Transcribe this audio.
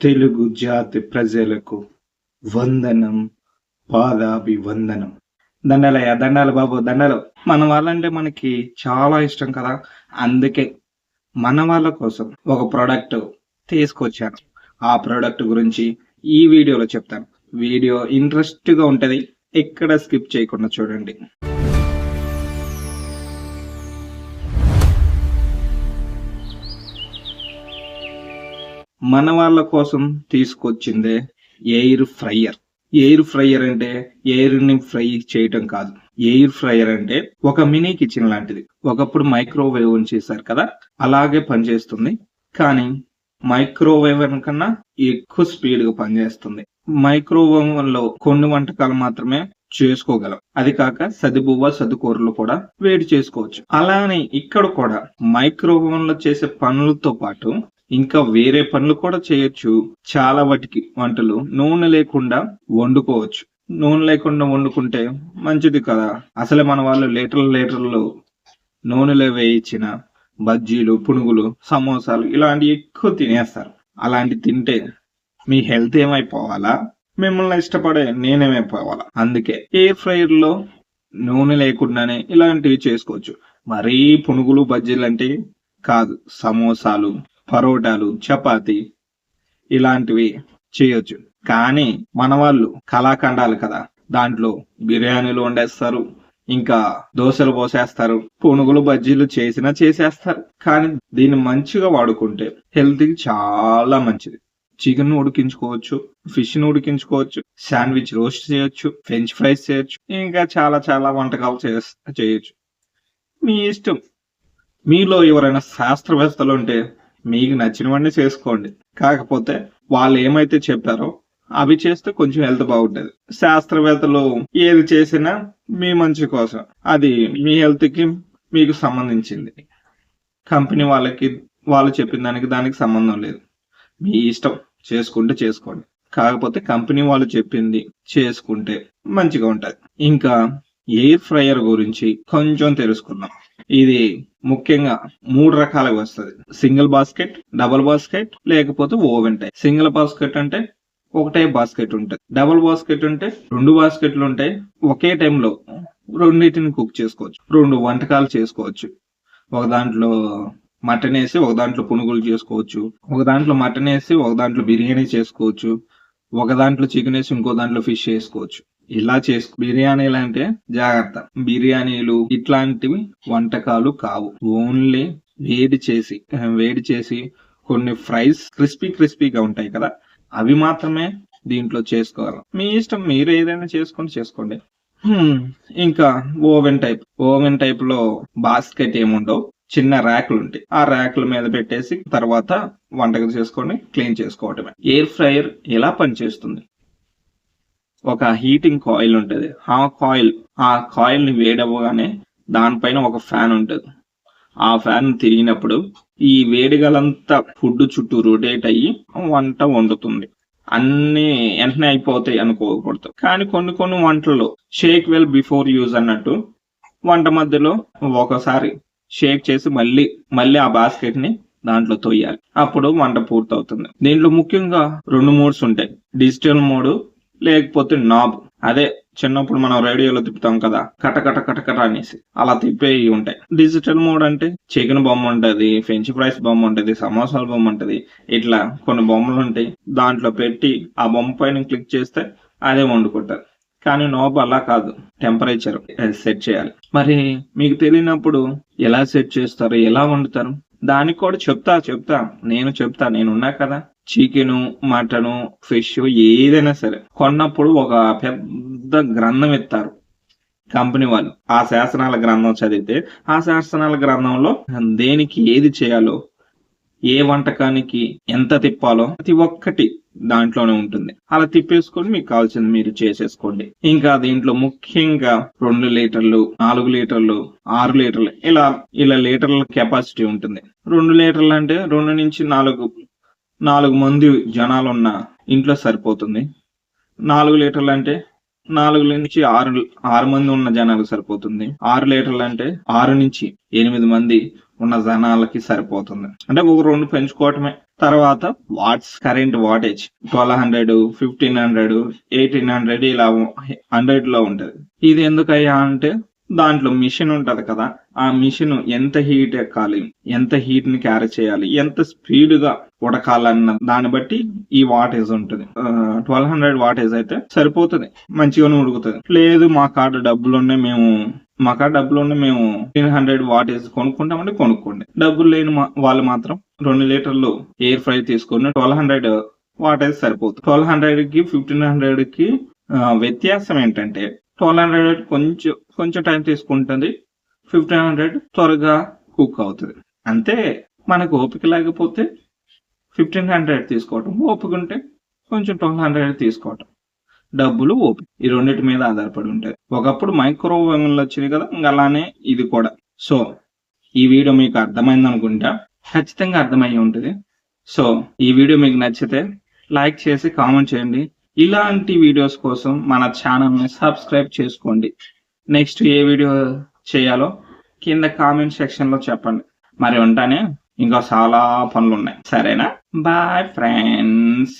తెలుగు జాతి ప్రజలకు వందనం, పాదాభివందనం. దండాలయ్య, దండాలు బాబు, దండాలు. మన వాళ్ళంటే మనకి చాలా ఇష్టం కదా. అందుకే మన వాళ్ళ కోసం ఒక ప్రోడక్ట్ తీసుకొచ్చాను. ఆ ప్రోడక్ట్ గురించి ఈ వీడియోలో చెప్తాను. వీడియో ఇంట్రెస్ట్గా ఉంటుంది, ఎక్కడ స్కిప్ చేయకుండా చూడండి. మన వాళ్ళ కోసం తీసుకొచ్చిందే ఎయిర్ ఫ్రైయర్. ఎయిర్ ఫ్రైయర్ అంటే ఎయిర్ ని ఫ్రై చేయటం కాదు. ఎయిర్ ఫ్రైయర్ అంటే ఒక మినీ కిచెన్ లాంటిది. ఒకప్పుడు మైక్రోవేవ్ చేశారు కదా, అలాగే పనిచేస్తుంది. కానీ మైక్రోవేవ్ కన్నా ఎక్కువ స్పీడ్ గా పనిచేస్తుంది. మైక్రోవేవ్ లో కొన్ని వంటకాలు మాత్రమే చేసుకోగలం. అది కాక సదిబువ్వ సదుకూరలు కూడా వేడి చేసుకోవచ్చు. అలానే ఇక్కడ కూడా మైక్రోవేవ్ లో చేసే పనులతో పాటు ఇంకా వేరే పనులు కూడా చేయొచ్చు. చాలా వాటికి వంటలు నూనె లేకుండా వండుకోవచ్చు. నూనె లేకుండా వండుకుంటే మంచిది కదా. అసలే మన వాళ్ళు లీటర్లు నూనెలో వేయించిన బజ్జీలు, పునుగులు, సమోసాలు ఇలాంటివి ఎక్కువ తినేస్తారు. అలాంటి తింటే మీ హెల్త్ ఏమైపోవాలా, మిమ్మల్ని ఇష్టపడే నేనేమైపోవాలా. అందుకే ఎయిర్ ఫ్రైయర్ లో నూనె లేకుండానే ఇలాంటివి చేసుకోవచ్చు. మరీ పునుగులు బజ్జీలు అంటే కాదు, సమోసాలు, పరోటాలు, చపాతి ఇలాంటివి చేయొచ్చు. కానీ మన వాళ్ళు కళాఖండాలు కదా, దాంట్లో బిర్యానీలు వండేస్తారు, ఇంకా దోశలు పోసేస్తారు, పునుగులు బజ్జీలు చేసేస్తారు. కానీ దీన్ని మంచిగా వాడుకుంటే హెల్త్ కి చాలా మంచిది. చికెన్ ఉడికించుకోవచ్చు, ఫిష్ ని ఉడికించుకోవచ్చు, శాండ్విచ్ రోస్ట్ చేయొచ్చు, ఫ్రెంచ్ ఫ్రైస్ చేయొచ్చు, ఇంకా చాలా చాలా వంటకాలు చేయొచ్చు. మీ ఇష్టం. మీలో ఎవరైనా శాస్త్రవేత్తలు ఉంటే మీకు నచ్చినవన్నీ చేసుకోండి. కాకపోతే వాళ్ళు ఏమైతే చెప్పారో అవి చేస్తే కొంచెం హెల్త్ బాగుంటది. శాస్త్రవేత్తలు ఏది చేసినా మీ మంచి కోసం, అది మీ హెల్త్ కి మీకు సంబంధించింది. కంపెనీ వాళ్ళు చెప్పిన దానికి సంబంధం లేదు. మీ ఇష్టం, చేసుకుంటే చేసుకోండి. కాకపోతే కంపెనీ వాళ్ళు చెప్పింది చేసుకుంటే మంచిగా ఉంటది. ఇంకా ఎయిర్ ఫ్రైయర్ గురించి కొంచెం తెలుసుకుందాం. ఇది ముఖ్యంగా 3 రకాలుగా వస్తుంది. సింగిల్ బాస్కెట్, డబుల్ బాస్కెట్, లేకపోతే ఓవెన్ టైప్. సింగిల్ బాస్కెట్ అంటే ఒకటే బాస్కెట్ ఉంటుంది. డబుల్ బాస్కెట్ అంటే 2 బాస్కెట్లు ఉంటాయి. ఒకే టైంలో రెండింటిని కుక్ చేసుకోవచ్చు. 2 వంటకాలు చేసుకోవచ్చు. ఒక దాంట్లో మటన్ వేసి ఒక దాంట్లో పునుగులు చేసుకోవచ్చు, ఒక దాంట్లో మటన్ వేసి ఒక దాంట్లో బిర్యానీ చేసుకోవచ్చు, ఒక దాంట్లో చికెన్ వేసి ఇంకో దాంట్లో ఫిష్ చేసుకోవచ్చు. ఇలా బిర్యానీలు అంటే జాగ్రత్త, బిర్యానీలు ఇట్లాంటివి వంటకాలు కావు. ఓన్లీ వేడి చేసి కొన్ని ఫ్రైస్ క్రిస్పీగా ఉంటాయి కదా, అవి మాత్రమే దీంట్లో చేసుకోవాలి. మీ ఇష్టం, మీరు ఏదైనా చేసుకోండి. ఇంకా ఓవెన్ టైప్ లో బాస్కెట్ ఏముండవు, చిన్న ర్యాకులు ఉంటాయి. ఆ ర్యాకుల మీద పెట్టేసి తర్వాత వంటకం చేసుకొని క్లీన్ చేసుకోవటమే. ఎయిర్ ఫ్రైయర్ ఎలా పనిచేస్తుంది? ఒక హీటింగ్ కాయిల్ ఉంటుంది. ఆ కాయిల్ ని వేడవ్వగానే దానిపైన ఒక ఫ్యాన్ ఉంటుంది. ఆ ఫ్యాన్ తిరిగినప్పుడు ఈ వేడిగలంతా ఫుడ్ చుట్టూ రొటేట్ అయ్యి వంట వండుతుంది. అన్ని వెంటనే అయిపోతాయి అనుకోకూడదు. కానీ కొన్ని వంటల్లో షేక్ వెల్ బిఫోర్ యూజ్ అన్నట్టు వంట మధ్యలో ఒకసారి షేక్ చేసి మళ్ళీ ఆ బాస్కెట్ ని దాంట్లో తోయాలి. అప్పుడు వంట పూర్తవుతుంది. దీంట్లో ముఖ్యంగా 2 మోడ్స్ ఉంటాయి. డిజిటల్ మోడ్, లేకపోతే నాబ్. అదే చిన్నప్పుడు మనం రేడియోలో తిప్పుతాం కదా, కట అనేసి అలా తిప్పేవి ఉంటాయి. డిజిటల్ మోడ్ అంటే చికెన్ బొమ్మ ఉంటది, ఫ్రెంచ్ ఫ్రైస్ బొమ్మ ఉంటది, సమోసాల బొమ్మ ఉంటది, ఇట్లా కొన్ని బొమ్మలు ఉంటాయి. దాంట్లో పెట్టి ఆ బొమ్మ పైన క్లిక్ చేస్తే అదే వండుకుంటారు. కానీ నాబ్ అలా కాదు, టెంపరేచర్ సెట్ చేయాలి. మరి మీకు తెలియనప్పుడు ఎలా సెట్ చేస్తారు, ఎలా వండుతారు? దానికి కూడా చెప్తా నేనున్నా కదా. చికెను, మటను, ఫిష్ ఏదైనా సరే కొన్నప్పుడు ఒక పెద్ద గ్రంథం ఇస్తారు కంపెనీ వాళ్ళు. ఆ శాసనాల గ్రంథం చదివితే ఆ శాసనాల గ్రంథంలో దేనికి ఏది చేయాలో, ఏ వంటకానికి ఎంత తిప్పాలో ప్రతి ఒక్కటి దాంట్లోనే ఉంటుంది. అలా తిప్పేసుకొని మీకు కావాల్సింది మీరు చేసేసుకోండి. ఇంకా దీంట్లో ముఖ్యంగా 2 లీటర్లు, 4 లీటర్లు, 6 లీటర్లు ఇలా లీటర్ల కెపాసిటీ ఉంటుంది. 2 లీటర్లు అంటే 2 నుంచి 4 మంది జనాలు ఉన్న ఇంట్లో సరిపోతుంది. 4 లీటర్లు అంటే 4 నుంచి 6 మంది ఉన్న జనాలకు సరిపోతుంది. 6 లీటర్లు అంటే 6 నుంచి 8 మంది ఉన్న జనాలకి సరిపోతుంది. అంటే ఒక 2 పెంచుకోవటమే. తర్వాత వాట్స్, కరెంట్ వాటేజ్ 1200, 1500, 1800 ఇలా 100 లో ఉంటది. ఇది ఎందుకయ్యా అంటే దాంట్లో మిషన్ ఉంటది కదా, ఆ మిషన్ ఎంత హీట్ ఎక్కాలి, ఎంత హీట్ ని క్యారీ చేయాలి, ఎంత స్పీడ్ గా ఉడకాలన్న దాన్ని బట్టి ఈ వాటేజ్ ఉంటుంది. 1200 వాటేజ్ అయితే సరిపోతుంది, మంచిగానే ఉడుకుతుంది. లేదు మా కాడ డబ్బులు ఉన్నాయి, మేము 1500 వాటేజ్ కొనుక్కుంటామంటే కొనుక్కోండి. డబ్బులు లేని వాళ్ళు మాత్రం 2 లీటర్లు ఎయిర్ ఫ్రై తీసుకుని 1200 వాటేజ్ సరిపోతుంది. 1200 కి 1500 కి వ్యత్యాసం ఏంటంటే 1200 కొంచెం టైం తీసుకుంటుంది, 1500 త్వరగా కుక్ అవుతుంది. అంతే. మనకు ఓపిక లేకపోతే 1500 తీసుకోవటం, ఓపిక ఉంటే కొంచెం 1200 తీసుకోవటం. డబ్బులు ఓపిక ఈ రెండింటి మీద ఆధారపడి ఉంటాయి. ఒకప్పుడు మైక్రోవేవ్ ఓవెన్లు వచ్చినాయి కదా, ఇంకా అలానే ఇది కూడా. సో ఈ వీడియో మీకు అర్థమైంది అనుకుంటా, ఖచ్చితంగా అర్థమయ్యి ఉంటుంది. సో ఈ వీడియో మీకు నచ్చితే లైక్ చేసి కామెంట్ చేయండి. ఇలాంటి వీడియోస్ కోసం మన ఛానల్ని సబ్స్క్రైబ్ చేసుకోండి. నెక్స్ట్ ఏ వీడియో చేయాలో కింద కామెంట్ సెక్షన్లో చెప్పండి. మరి ఉంటానే, ఇంకా చాలా పనులు ఉన్నాయి. సరేనా? Bye friends.